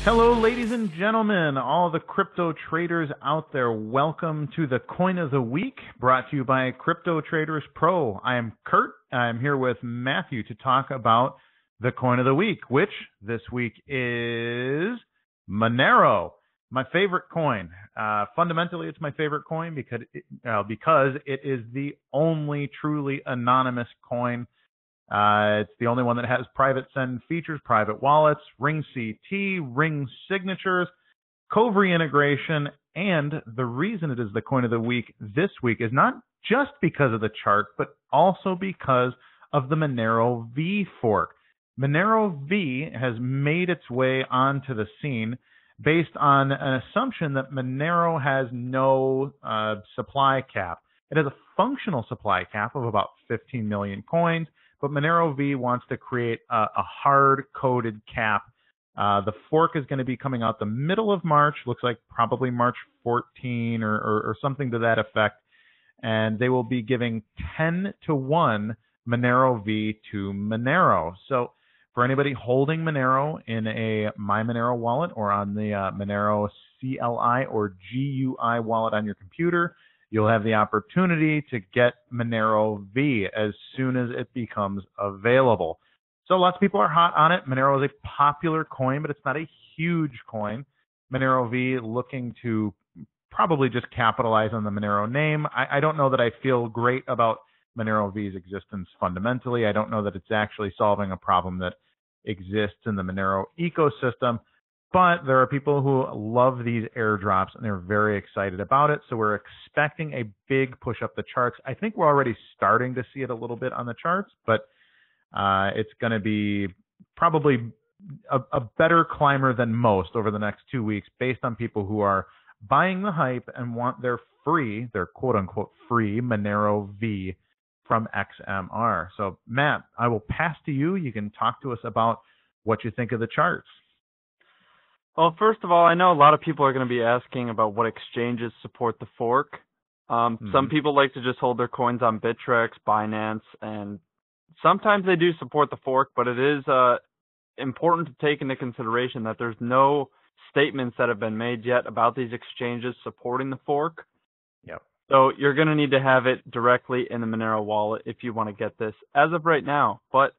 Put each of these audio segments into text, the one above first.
Hello, ladies and gentlemen, all the crypto traders out there. Welcome to the Coin of the Week, brought to you by Crypto Traders Pro. I am Kurt. I'm here with Matthew to talk about the Coin of the Week, which this week is Monero, my favorite coin. Fundamentally, it's my favorite coin because it is the only truly anonymous coin. It's the only one that has private send features, private wallets, ring CT, ring signatures, Kovri integration, and the reason it is the coin of the week this week is not just because of the chart, but also because of the Monero V fork. Monero V has made its way onto the scene based on an assumption that Monero has no supply cap. It has a functional supply cap of about 15 million coins, but Monero V wants to create a hard-coded cap. The fork is going to be coming out the middle of March, looks like probably March 14 or something to that effect, and they will be giving 10-to-1 Monero V to Monero. So for anybody holding Monero in a My Monero wallet or on the Monero CLI or GUI wallet on your computer, you'll have the opportunity to get Monero V as soon as it becomes available. So lots of people are hot on it. Monero is a popular coin, but it's not a huge coin. Monero V looking to probably just capitalize on the Monero name. I don't know that I feel great about Monero V's existence fundamentally. I don't know that it's actually solving a problem that exists in the Monero ecosystem. But there are people who love these airdrops, and they're very excited about it. So we're expecting a big push up the charts. I think we're already starting to see it a little bit on the charts, but it's going to be probably a better climber than most over the next 2 weeks based on people who are buying the hype and want their quote-unquote free Monero V from XMR. So, Matt, I will pass to you. You can talk to us about what you think of the charts. Well, first of all, I know a lot of people are going to be asking about what exchanges support the fork. Some people like to just hold their coins on Bittrex, Binance, and sometimes they do support the fork, but it is important to take into consideration that there's no statements that have been made yet about these exchanges supporting the fork. Yep. So you're going to need to have it directly in the Monero wallet if you want to get this as of right now. But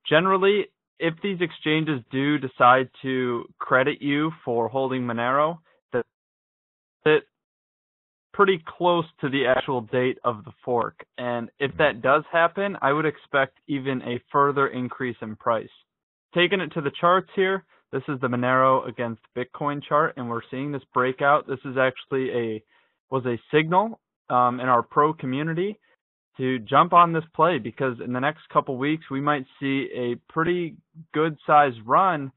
generally, if these exchanges do decide to credit you for holding Monero, that's pretty close to the actual date of the fork. And if that does happen, I would expect even a further increase in price. Taking it to the charts here, this is the Monero against Bitcoin chart, and we're seeing this breakout. This is actually was a signal in our pro community to jump on this play, because in the next couple weeks we might see a pretty good sized run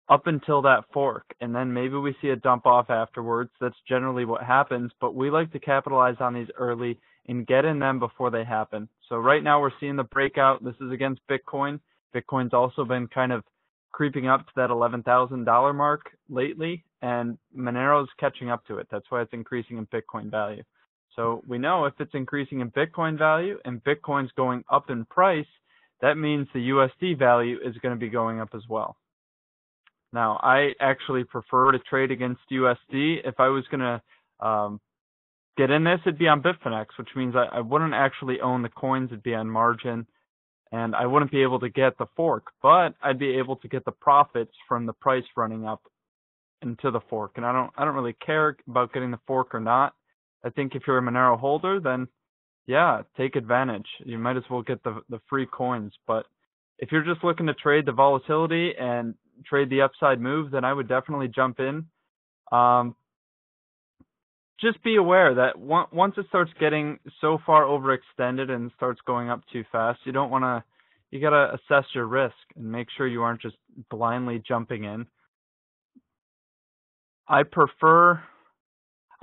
up until that fork, and then maybe we see a dump off afterwards. That's generally what happens, but we like to capitalize on these early and get in them before they happen. So right now we're seeing the breakout. This is against Bitcoin. Bitcoin's also been kind of creeping up to that $11,000 mark lately, and Monero's catching up to it. That's why it's increasing in Bitcoin value. So we know if it's increasing in Bitcoin value and Bitcoin's going up in price, that means the USD value is going to be going up as well. Now, I actually prefer to trade against USD. If I was going to get in this, it'd be on Bitfinex, which means I wouldn't actually own the coins. It'd be on margin, and I wouldn't be able to get the fork, but I'd be able to get the profits from the price running up into the fork. And I don't really care about getting the fork or not. I think if you're a Monero holder, then yeah, take advantage. You might as well get the free coins. But if you're just looking to trade the volatility and trade the upside move, then I would definitely jump in. Just be aware that once it starts getting so far overextended and starts going up too fast, you got to assess your risk and make sure you aren't just blindly jumping in. I prefer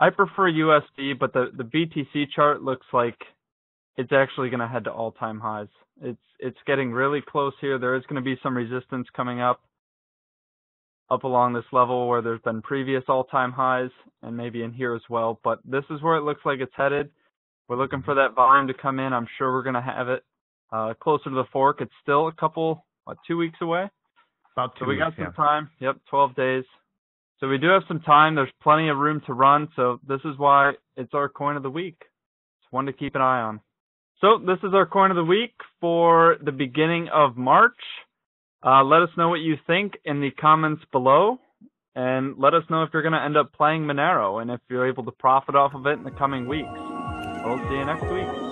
USD, but the BTC chart looks like it's actually going to head to all-time highs. It's getting really close here. There is going to be some resistance coming up along this level where there's been previous all-time highs, and maybe in here as well. But this is where it looks like it's headed. We're looking for that volume to come in. I'm sure we're going to have it closer to the fork. It's still a couple, 2 weeks away? About 2 So we weeks, got some time. Yep, 12 days. So we do have some time. There's plenty of room to run. So this is why it's our coin of the week. It's one to keep an eye on. So this is our coin of the week for the beginning of March. Let us know what you think in the comments below. And let us know if you're going to end up playing Monero and if you're able to profit off of it in the coming weeks. We'll see you next week.